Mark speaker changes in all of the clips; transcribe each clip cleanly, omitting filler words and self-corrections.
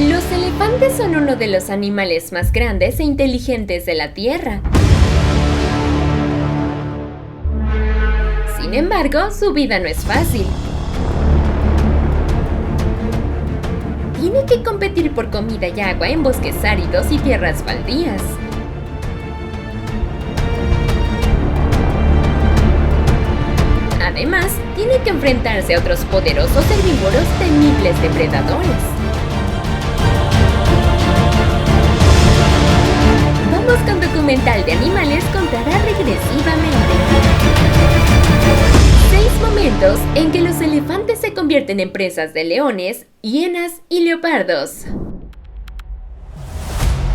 Speaker 1: Los elefantes son uno de los animales más grandes e inteligentes de la Tierra. Sin embargo, su vida no es fácil. Tiene que competir por comida y agua en bosques áridos y tierras baldías. Además, tiene que enfrentarse a otros poderosos herbívoros temibles depredadores. Vamos con documental de animales contará regresivamente. 6 momentos en que los elefantes se convierten en presas de leones, hienas y leopardos.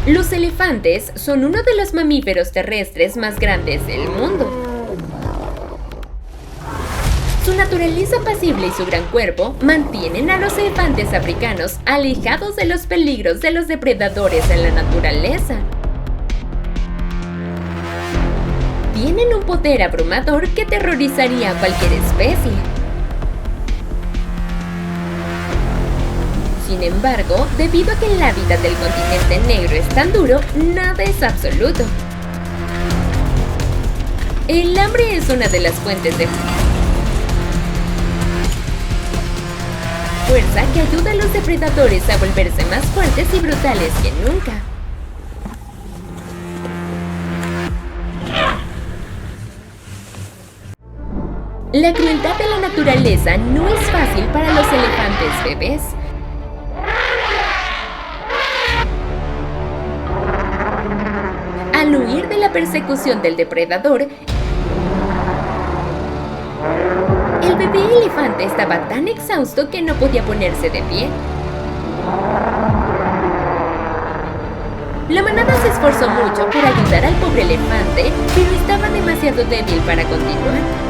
Speaker 1: Los elefantes son uno de los mamíferos terrestres más grandes del mundo. Su naturaleza pasible y su gran cuerpo mantienen a los elefantes africanos alejados de los peligros de los depredadores en la naturaleza. Tienen un poder abrumador que aterrorizaría a cualquier especie. Sin embargo, debido a que el hábitat del continente negro es tan duro, nada es absoluto. El hambre es una de las fuentes de fuerza que ayuda a los depredadores a volverse más fuertes y brutales que nunca. La crueldad de la naturaleza no es fácil para los elefantes bebés. Al huir de la persecución del depredador, el bebé elefante estaba tan exhausto que no podía ponerse de pie. La manada se esforzó mucho por ayudar al pobre elefante, pero estaba demasiado débil para continuar.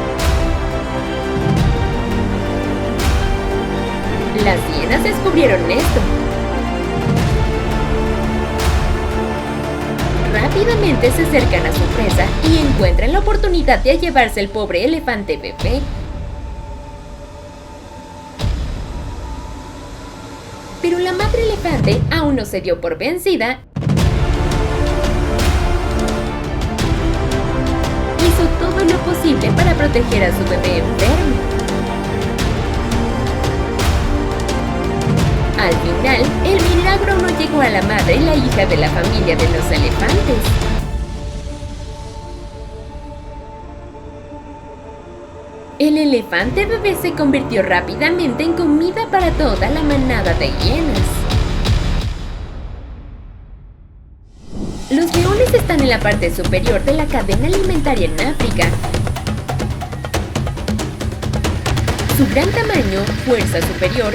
Speaker 1: Las hienas descubrieron esto. Rápidamente se acercan a su presa y encuentran la oportunidad de llevarse el pobre elefante bebé. Pero la madre elefante aún no se dio por vencida. Hizo todo lo posible para proteger a su bebé enfermo. Al final, el milagro no llegó a la madre, la hija de la familia de los elefantes. El elefante bebé se convirtió rápidamente en comida para toda la manada de hienas. Los leones están en la parte superior de la cadena alimentaria en África. Su gran tamaño, fuerza superior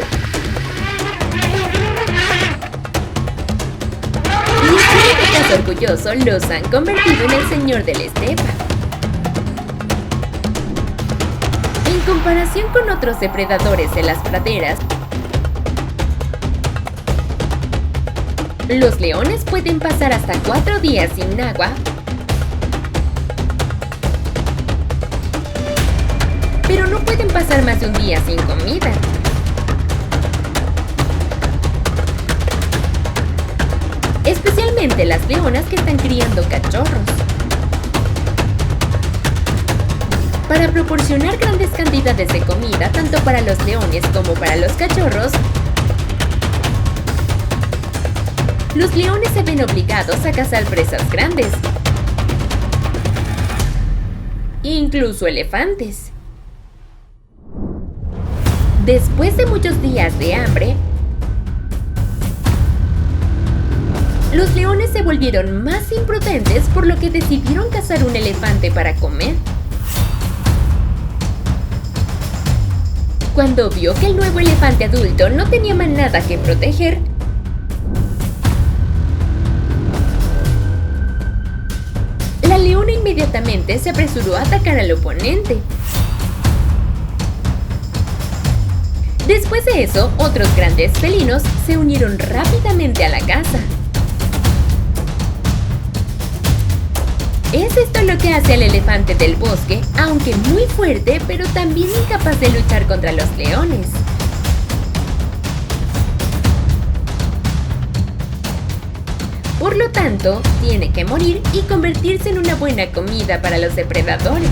Speaker 1: y estilo de caza orgulloso los han convertido en el señor de la estepa. En comparación con otros depredadores de las praderas, los leones pueden pasar hasta 4 días sin agua, pero no pueden pasar más de un día sin comida. Especialmente las leonas que están criando cachorros. Para proporcionar grandes cantidades de comida tanto para los leones como para los cachorros, los leones se ven obligados a cazar presas grandes, incluso elefantes. Después de muchos días de hambre, los leones se volvieron más imprudentes, por lo que decidieron cazar un elefante para comer. Cuando vio que el nuevo elefante adulto no tenía manada que proteger, la leona inmediatamente se apresuró a atacar al oponente. Después de eso, otros grandes felinos se unieron rápidamente a la caza. Es esto lo que hace al elefante del bosque, aunque muy fuerte, pero también incapaz de luchar contra los leones. lo tanto, tiene que morir y convertirse en una buena comida para los depredadores.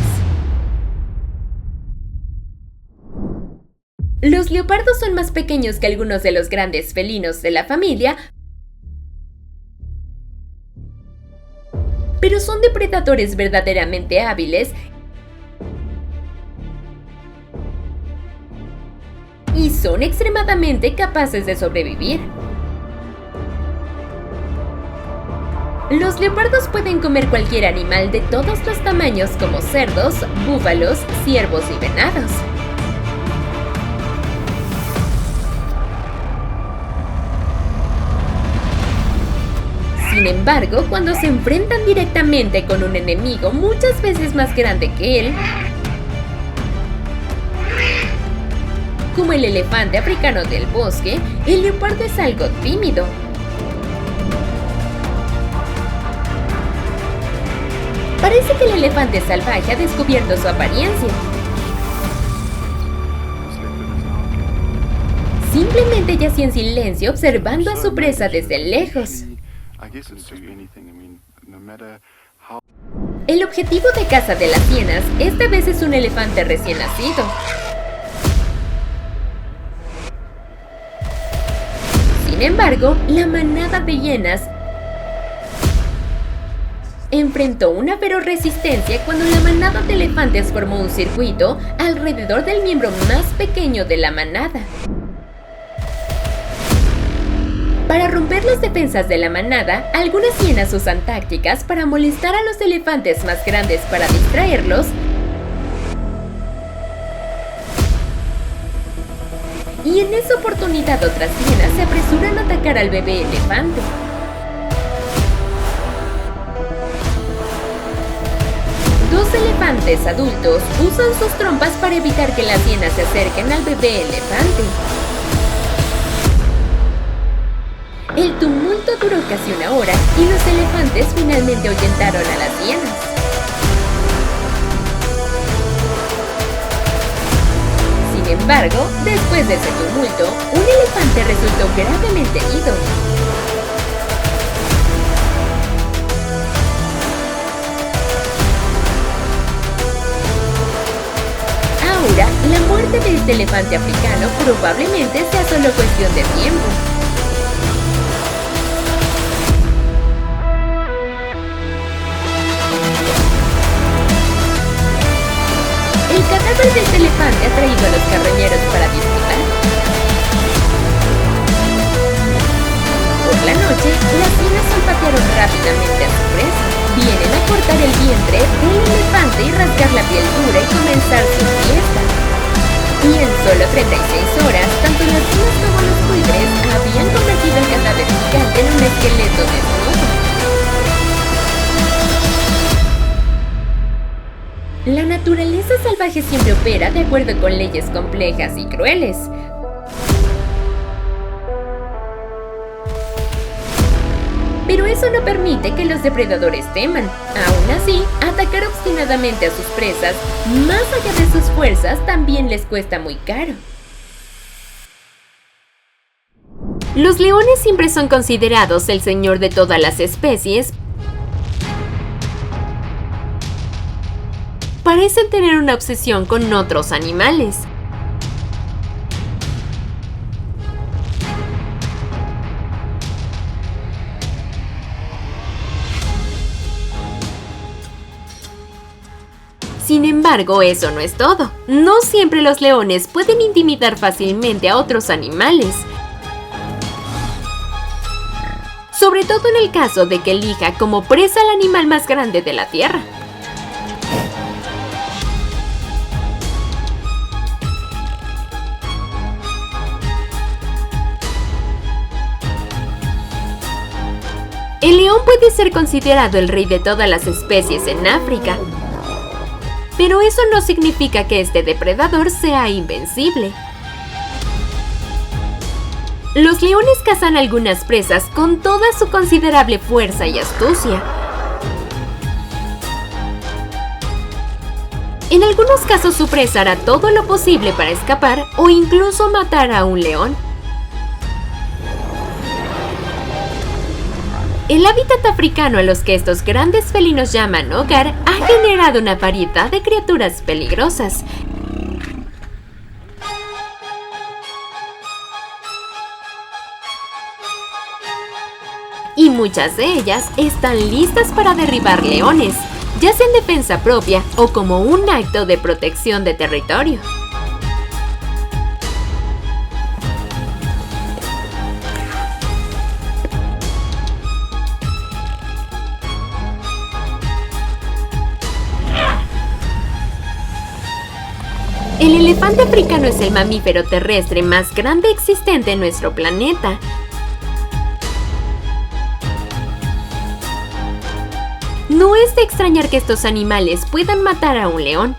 Speaker 1: Los leopardos son más pequeños que algunos de los grandes felinos de la familia, pero son depredadores verdaderamente hábiles y son extremadamente capaces de sobrevivir. Los leopardos pueden comer cualquier animal de todos los tamaños como cerdos, búfalos, ciervos y venados. Sin embargo, cuando se enfrentan directamente con un enemigo muchas veces más grande que él, como el elefante africano del bosque, el leopardo es algo tímido. Parece que el elefante salvaje ha descubierto su apariencia. Simplemente yace en silencio observando a su presa desde lejos. El objetivo de caza de las hienas esta vez es un elefante recién nacido. Sin embargo, la manada de hienas enfrentó una feroz resistencia cuando la manada de elefantes formó un circuito alrededor del miembro más pequeño de la manada. Para romper las defensas de la manada, algunas hienas usan tácticas para molestar a los elefantes más grandes para distraerlos y en esa oportunidad otras hienas se apresuran a atacar al bebé elefante. Dos elefantes adultos usan sus trompas para evitar que las hienas se acerquen al bebé elefante. El tumulto duró casi una hora y los elefantes finalmente ahuyentaron a las hienas. Sin embargo, después de ese tumulto, un elefante resultó gravemente herido. Ahora, la muerte de este elefante africano probablemente sea solo cuestión de tiempo. El cadáver de este elefante ha traído a los carroñeros para disfrutar. Por la noche, las hienas olfatearon rápidamente a su presa. Vienen a cortar el vientre del elefante y rasgar la piel dura y comenzar su fiesta. Y en solo 36 horas, tanto las hienas como los buitres habían convertido el cadáver gigante en un esqueleto desnudo. La naturaleza salvaje siempre opera de acuerdo con leyes complejas y crueles. Pero eso no permite que los depredadores teman. Aún así, atacar obstinadamente a sus presas, más allá de sus fuerzas, también les cuesta muy caro. Los leones siempre son considerados el señor de todas las especies. Parecen tener una obsesión con otros animales. Sin embargo, eso no es todo. No siempre los leones pueden intimidar fácilmente a otros animales. Sobre todo en el caso de que elija como presa al animal más grande de la tierra. El león puede ser considerado el rey de todas las especies en África, pero eso no significa que este depredador sea invencible. Los leones cazan algunas presas con toda su considerable fuerza y astucia. En algunos casos su presa hará todo lo posible para escapar o incluso matar a un león. El hábitat africano a los que estos grandes felinos llaman hogar ha generado una variedad de criaturas peligrosas. Y muchas de ellas están listas para derribar leones, ya sea en defensa propia o como un acto de protección de territorio. El elefante africano es el mamífero terrestre más grande existente en nuestro planeta. No es de extrañar que estos animales puedan matar a un león.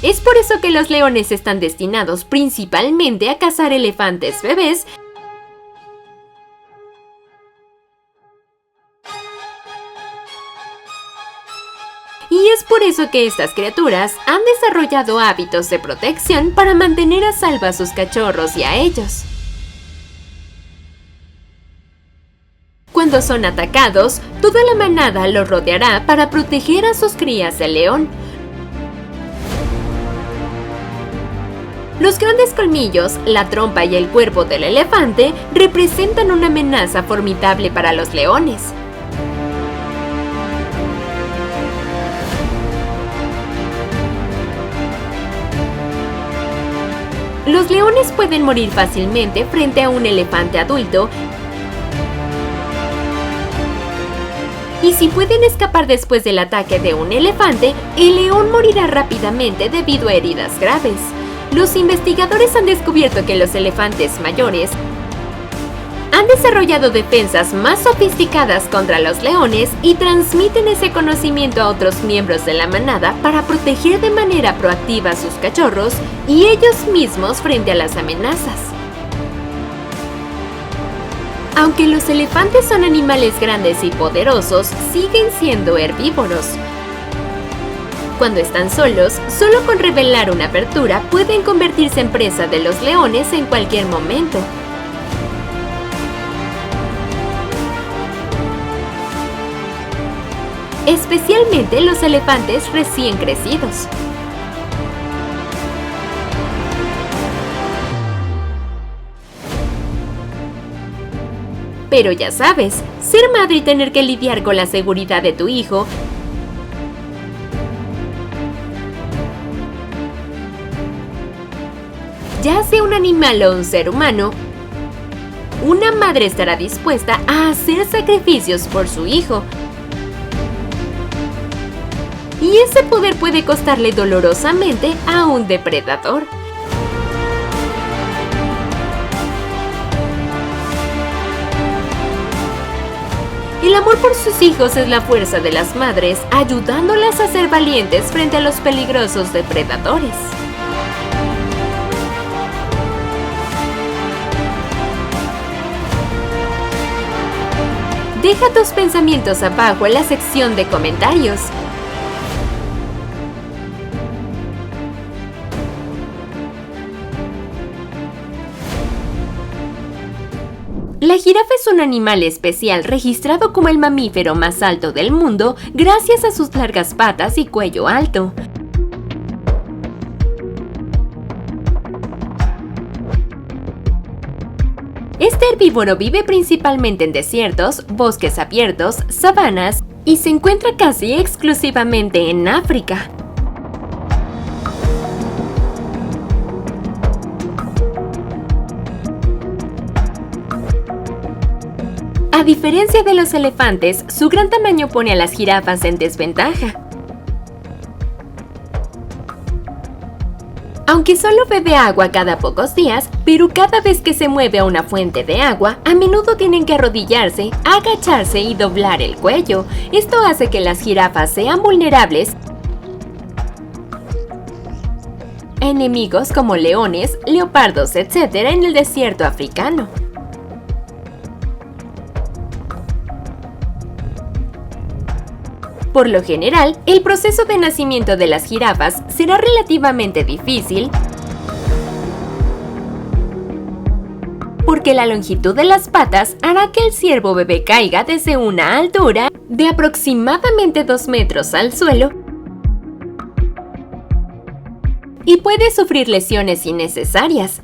Speaker 1: Es por eso que los leones están destinados principalmente a cazar elefantes bebés, y es por eso que estas criaturas han desarrollado hábitos de protección para mantener a salvo a sus cachorros y a ellos. Cuando son atacados, toda la manada los rodeará para proteger a sus crías de león. Los grandes colmillos, la trompa y el cuerpo del elefante representan una amenaza formidable para los leones. Los leones pueden morir fácilmente frente a un elefante adulto, y si pueden escapar después del ataque de un elefante, el león morirá rápidamente debido a heridas graves. Los investigadores han descubierto que los elefantes mayores han desarrollado defensas más sofisticadas contra los leones y transmiten ese conocimiento a otros miembros de la manada para proteger de manera proactiva a sus cachorros y ellos mismos frente a las amenazas. Aunque los elefantes son animales grandes y poderosos, siguen siendo herbívoros. Cuando están solos, solo con revelar una apertura pueden convertirse en presa de los leones en cualquier momento. Especialmente los elefantes recién crecidos. Pero ya sabes, ser madre y tener que lidiar con la seguridad de tu hijo ya sea un animal o un ser humano, una madre estará dispuesta a hacer sacrificios por su hijo. Y ese poder puede costarle dolorosamente a un depredador. El amor por sus hijos es la fuerza de las madres, ayudándolas a ser valientes frente a los peligrosos depredadores. Deja tus pensamientos abajo en la sección de comentarios. La jirafa es un animal especial registrado como el mamífero más alto del mundo gracias a sus largas patas y cuello alto. Este herbívoro vive principalmente en desiertos, bosques abiertos, sabanas y se encuentra casi exclusivamente en África. A diferencia de los elefantes, su gran tamaño pone a las jirafas en desventaja. Aunque solo bebe agua cada pocos días, pero cada vez que se mueve a una fuente de agua, a menudo tienen que arrodillarse, agacharse y doblar el cuello. Esto hace que las jirafas sean vulnerables a enemigos como leones, leopardos, etc. en el desierto africano. Por lo general, el proceso de nacimiento de las jirafas será relativamente difícil, porque la longitud de las patas hará que el ciervo bebé caiga desde una altura de aproximadamente 2 metros al suelo y puede sufrir lesiones innecesarias.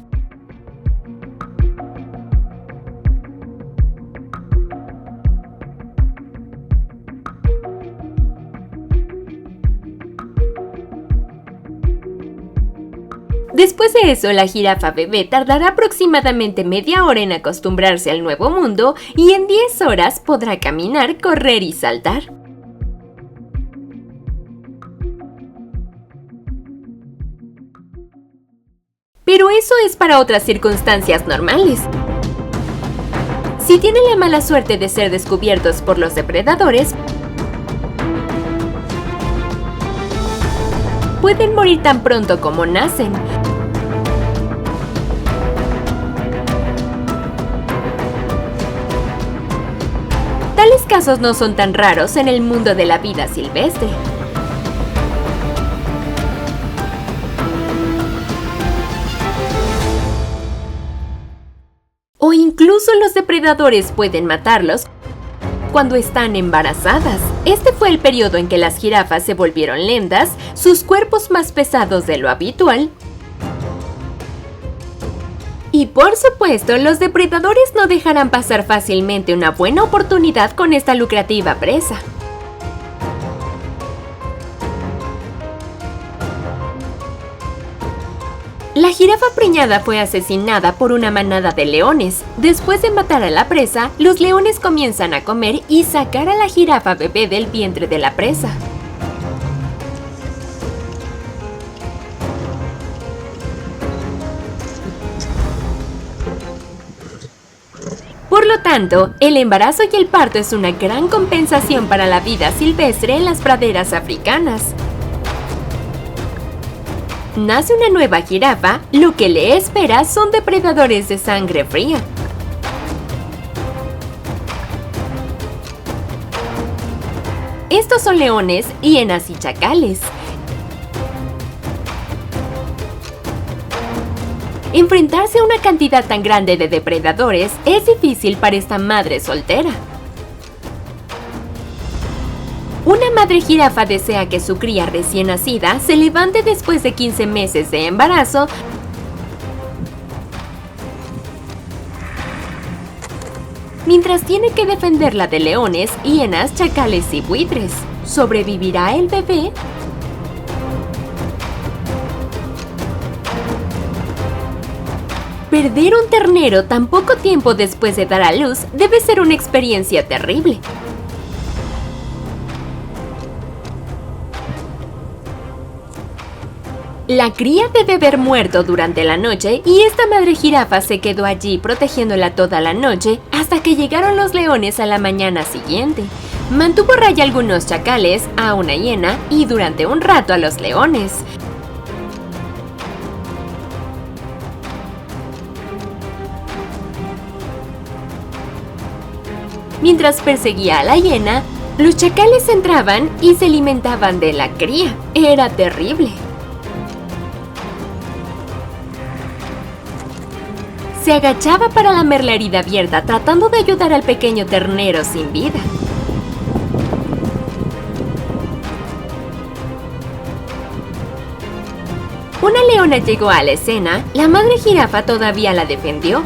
Speaker 1: Después de eso, la jirafa bebé tardará aproximadamente media hora en acostumbrarse al nuevo mundo y en 10 horas podrá caminar, correr y saltar. Pero eso es para otras circunstancias normales. Si tienen la mala suerte de ser descubiertos por los depredadores, pueden morir tan pronto como nacen. Tales casos no son tan raros en el mundo de la vida silvestre. O incluso los depredadores pueden matarlos cuando están embarazadas. Este fue el periodo en que las jirafas se volvieron lentas, sus cuerpos más pesados de lo habitual. Y por supuesto, los depredadores no dejarán pasar fácilmente una buena oportunidad con esta lucrativa presa. La jirafa preñada fue asesinada por una manada de leones. Después de matar a la presa, los leones comienzan a comer y sacar a la jirafa bebé del vientre de la presa. Por lo tanto, el embarazo y el parto es una gran compensación para la vida silvestre en las praderas africanas. Nace una nueva jirafa, lo que le espera son depredadores de sangre fría. Estos son leones, hienas y chacales. Enfrentarse a una cantidad tan grande de depredadores es difícil para esta madre soltera. Una madre jirafa desea que su cría recién nacida se levante después de 15 meses de embarazo mientras tiene que defenderla de leones, hienas, chacales y buitres. ¿Sobrevivirá el bebé? Perder un ternero tan poco tiempo después de dar a luz debe ser una experiencia terrible. La cría debe haber muerto durante la noche y esta madre jirafa se quedó allí protegiéndola toda la noche hasta que llegaron los leones a la mañana siguiente. Mantuvo a raya algunos chacales, a una hiena y durante un rato a los leones. Mientras perseguía a la hiena, los chacales entraban y se alimentaban de la cría. Era terrible. Se agachaba para lamer la herida abierta, tratando de ayudar al pequeño ternero sin vida. Una leona llegó a la escena, la madre jirafa todavía la defendió.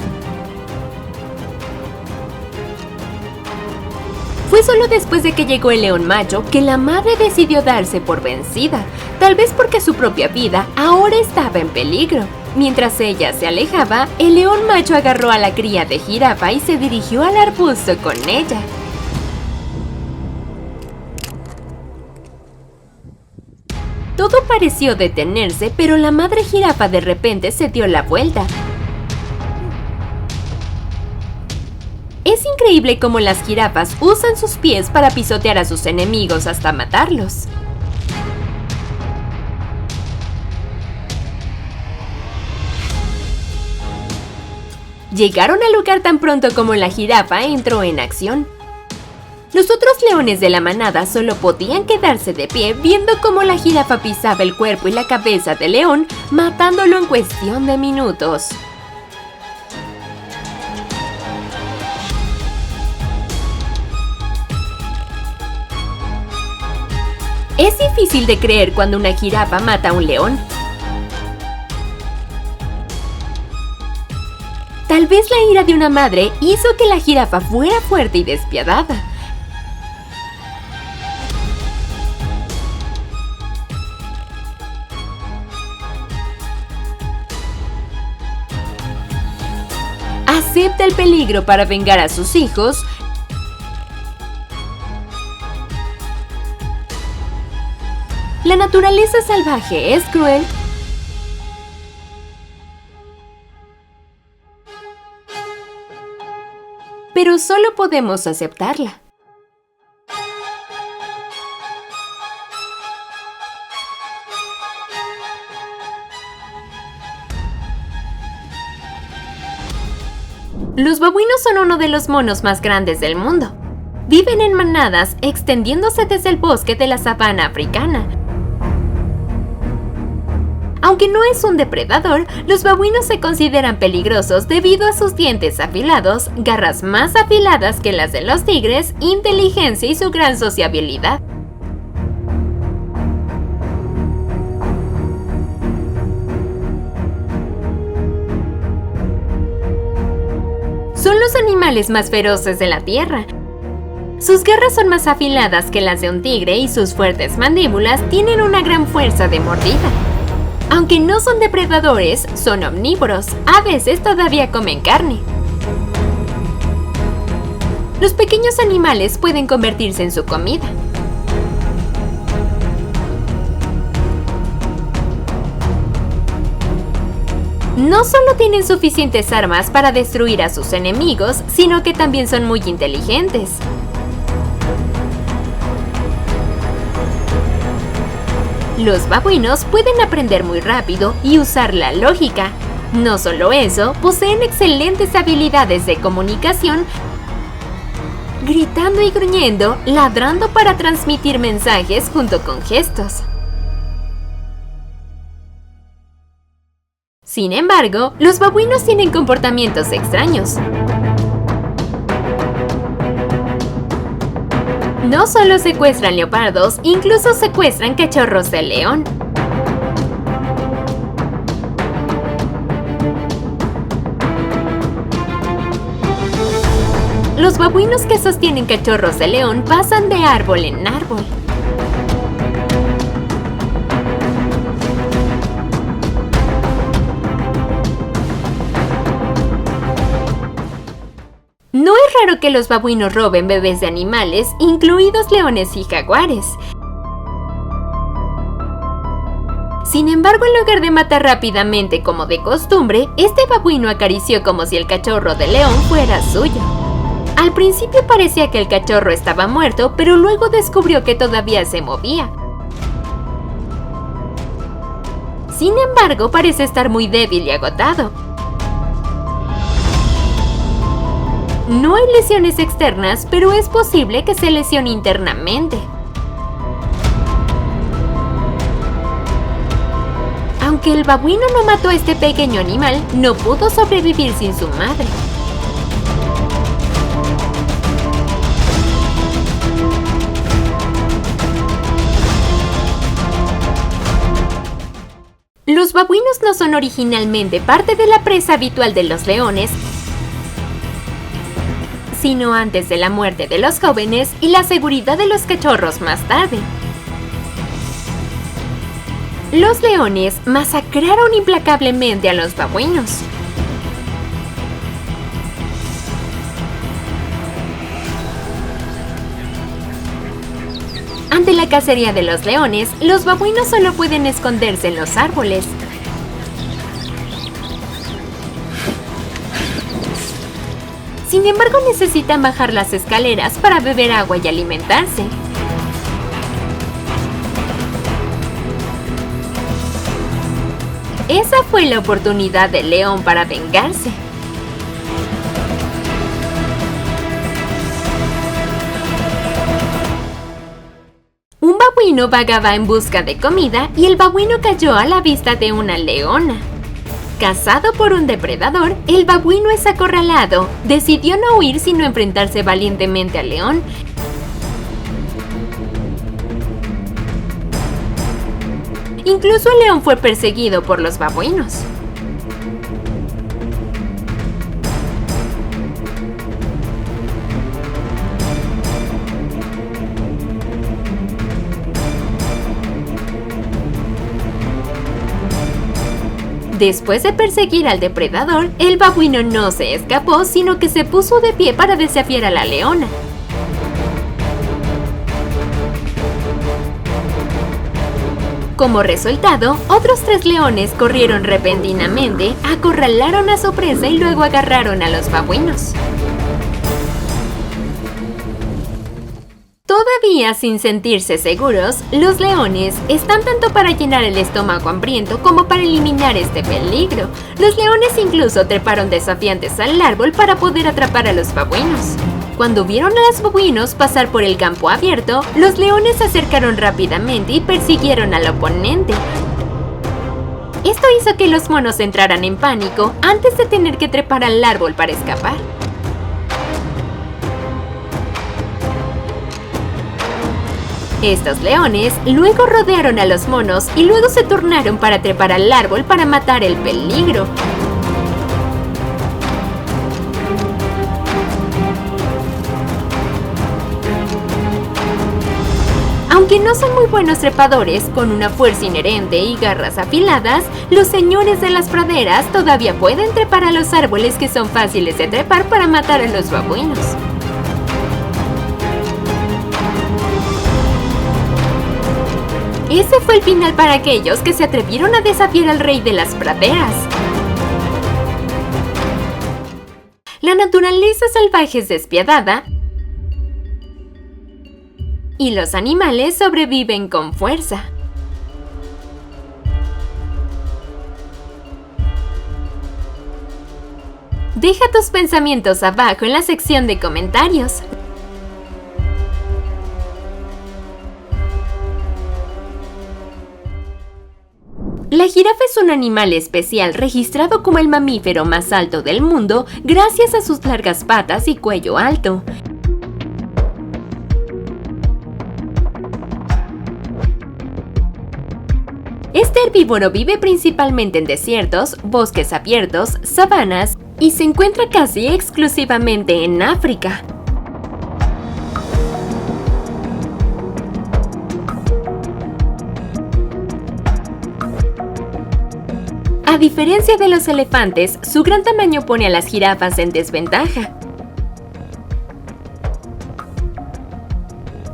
Speaker 1: Fue solo después de que llegó el león macho que la madre decidió darse por vencida, tal vez porque su propia vida ahora estaba en peligro. Mientras ella se alejaba, el león macho agarró a la cría de jirafa y se dirigió al arbusto con ella. Todo pareció detenerse, pero la madre jirafa de repente se dio la vuelta. Es increíble cómo las jirafas usan sus pies para pisotear a sus enemigos hasta matarlos. Llegaron al lugar tan pronto como la jirafa entró en acción. Los otros leones de la manada solo podían quedarse de pie viendo cómo la jirafa pisaba el cuerpo y la cabeza del león, matándolo en cuestión de minutos. Es difícil de creer cuando una jirafa mata a un león. Tal vez la ira de una madre hizo que la jirafa fuera fuerte y despiadada. Acepta el peligro para vengar a sus hijos. La naturaleza salvaje es cruel. Pero solo podemos aceptarla. Los babuinos son uno de los monos más grandes del mundo. Viven en manadas extendiéndose desde el bosque de la sabana africana. Aunque no es un depredador, los babuinos se consideran peligrosos debido a sus dientes afilados, garras más afiladas que las de los tigres, inteligencia y su gran sociabilidad. Son los animales más feroces de la Tierra. Sus garras son más afiladas que las de un tigre y sus fuertes mandíbulas tienen una gran fuerza de mordida. Aunque no son depredadores, son omnívoros, a veces todavía comen carne. Los pequeños animales pueden convertirse en su comida. No solo tienen suficientes armas para destruir a sus enemigos, sino que también son muy inteligentes. Los babuinos pueden aprender muy rápido y usar la lógica. No solo eso, poseen excelentes habilidades de comunicación, gritando y gruñendo, ladrando para transmitir mensajes junto con gestos. Sin embargo, los babuinos tienen comportamientos extraños. No solo secuestran leopardos, incluso secuestran cachorros de león. Los babuinos que sostienen cachorros de león pasan de árbol en árbol. No es raro que los babuinos roben bebés de animales, incluidos leones y jaguares. Sin embargo, en lugar de matar rápidamente como de costumbre, este babuino acarició como si el cachorro de león fuera suyo. Al principio parecía que el cachorro estaba muerto, pero luego descubrió que todavía se movía. Sin embargo, parece estar muy débil y agotado. No hay lesiones externas, pero es posible que se lesione internamente. Aunque el babuino no mató a este pequeño animal, no pudo sobrevivir sin su madre. Los babuinos no son originalmente parte de la presa habitual de los leones, sino antes de la muerte de los jóvenes y la seguridad de los cachorros más tarde. Los leones masacraron implacablemente a los babuinos. Ante la cacería de los leones, los babuinos solo pueden esconderse en los árboles. Sin embargo, necesitan bajar las escaleras para beber agua y alimentarse. Esa fue la oportunidad del león para vengarse. Un babuino vagaba en busca de comida y el babuino cayó a la vista de una leona. Cazado por un depredador, el babuino es acorralado. Decidió no huir sino enfrentarse valientemente al león. Incluso el león fue perseguido por los babuinos. Después de perseguir al depredador, el babuino no se escapó, sino que se puso de pie para desafiar a la leona. Como resultado, otros 3 leones corrieron repentinamente, acorralaron a su presa y luego agarraron a los babuinos. Todavía sin sentirse seguros, los leones están tanto para llenar el estómago hambriento como para eliminar este peligro. Los leones incluso treparon desafiantes al árbol para poder atrapar a los babuinos. Cuando vieron a los babuinos pasar por el campo abierto, los leones se acercaron rápidamente y persiguieron al oponente. Esto hizo que los monos entraran en pánico antes de tener que trepar al árbol para escapar. Estos leones luego rodearon a los monos y luego se turnaron para trepar al árbol para matar el peligro. Aunque no son muy buenos trepadores, con una fuerza inherente y garras afiladas, los señores de las praderas todavía pueden trepar a los árboles que son fáciles de trepar para matar a los babuinos. Ese fue el final para aquellos que se atrevieron a desafiar al rey de las praderas. La naturaleza salvaje es despiadada y los animales sobreviven con fuerza. Deja tus pensamientos abajo en la sección de comentarios. La jirafa es un animal especial registrado como el mamífero más alto del mundo gracias a sus largas patas y cuello alto. Este herbívoro vive principalmente en desiertos, bosques abiertos, sabanas y se encuentra casi exclusivamente en África. A diferencia de los elefantes, su gran tamaño pone a las jirafas en desventaja.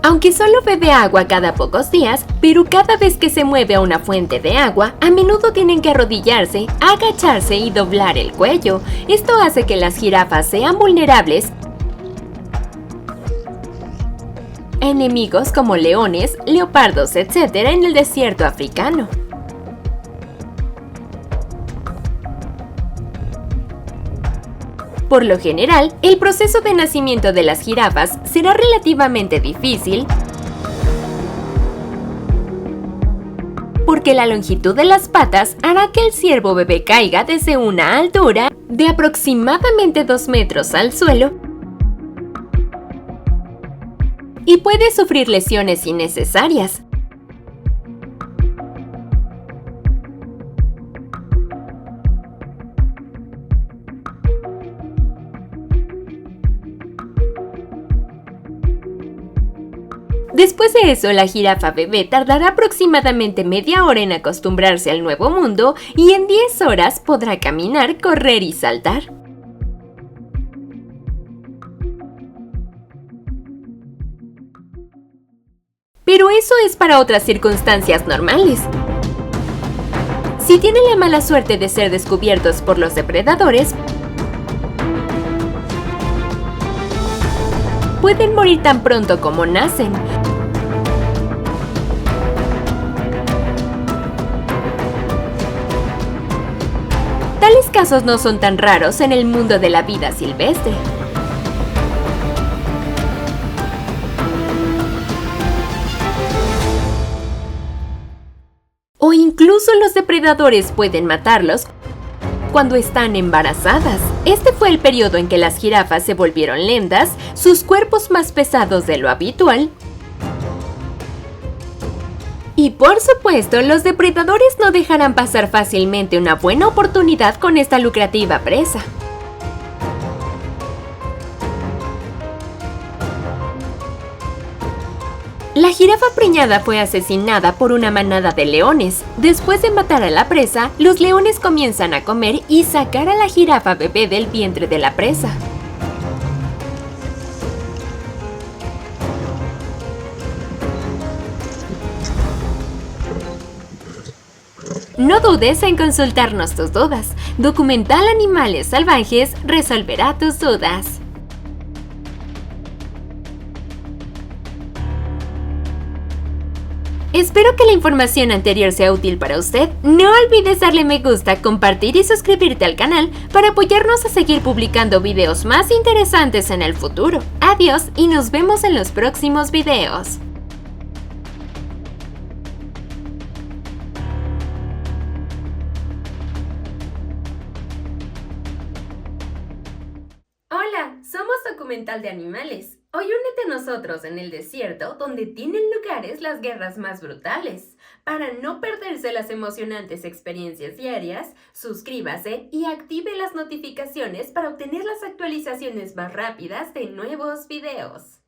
Speaker 1: Aunque solo bebe agua cada pocos días, pero cada vez que se mueve a una fuente de agua, a menudo tienen que arrodillarse, agacharse y doblar el cuello. Esto hace que las jirafas sean vulnerables a enemigos como leones, leopardos, etc. en el desierto africano. Por lo general, el proceso de nacimiento de las jirafas será relativamente difícil porque la longitud de las patas hará que el ciervo bebé caiga desde una altura de aproximadamente 2 metros al suelo y puede sufrir lesiones innecesarias. Después de eso, la jirafa bebé tardará aproximadamente media hora en acostumbrarse al nuevo mundo y en 10 horas podrá caminar, correr y saltar. Pero eso es para otras circunstancias normales. Si tienen la mala suerte de ser descubiertos por los depredadores, pueden morir tan pronto como nacen. Tales casos no son tan raros en el mundo de la vida silvestre. O incluso los depredadores pueden matarlos cuando están embarazadas. Este fue el periodo en que las jirafas se volvieron lentas, sus cuerpos más pesados de lo habitual Y por supuesto, los depredadores no dejarán pasar fácilmente una buena oportunidad con esta lucrativa presa. La jirafa preñada fue asesinada por una manada de leones. Después de matar a la presa, los leones comienzan a comer y sacar a la jirafa bebé del vientre de la presa. No dudes en consultarnos tus dudas. Documental Animales Salvajes resolverá tus dudas. Espero que la información anterior sea útil para usted. No olvides darle me gusta, compartir y suscribirte al canal para apoyarnos a seguir publicando videos más interesantes en el futuro. Adiós y nos vemos en los próximos videos. Hola, somos Documental de Animales. Hoy únete a nosotros en el desierto donde tienen lugares las guerras más brutales. Para no perderse las emocionantes experiencias diarias, suscríbase y active las notificaciones para obtener las actualizaciones más rápidas de nuevos videos.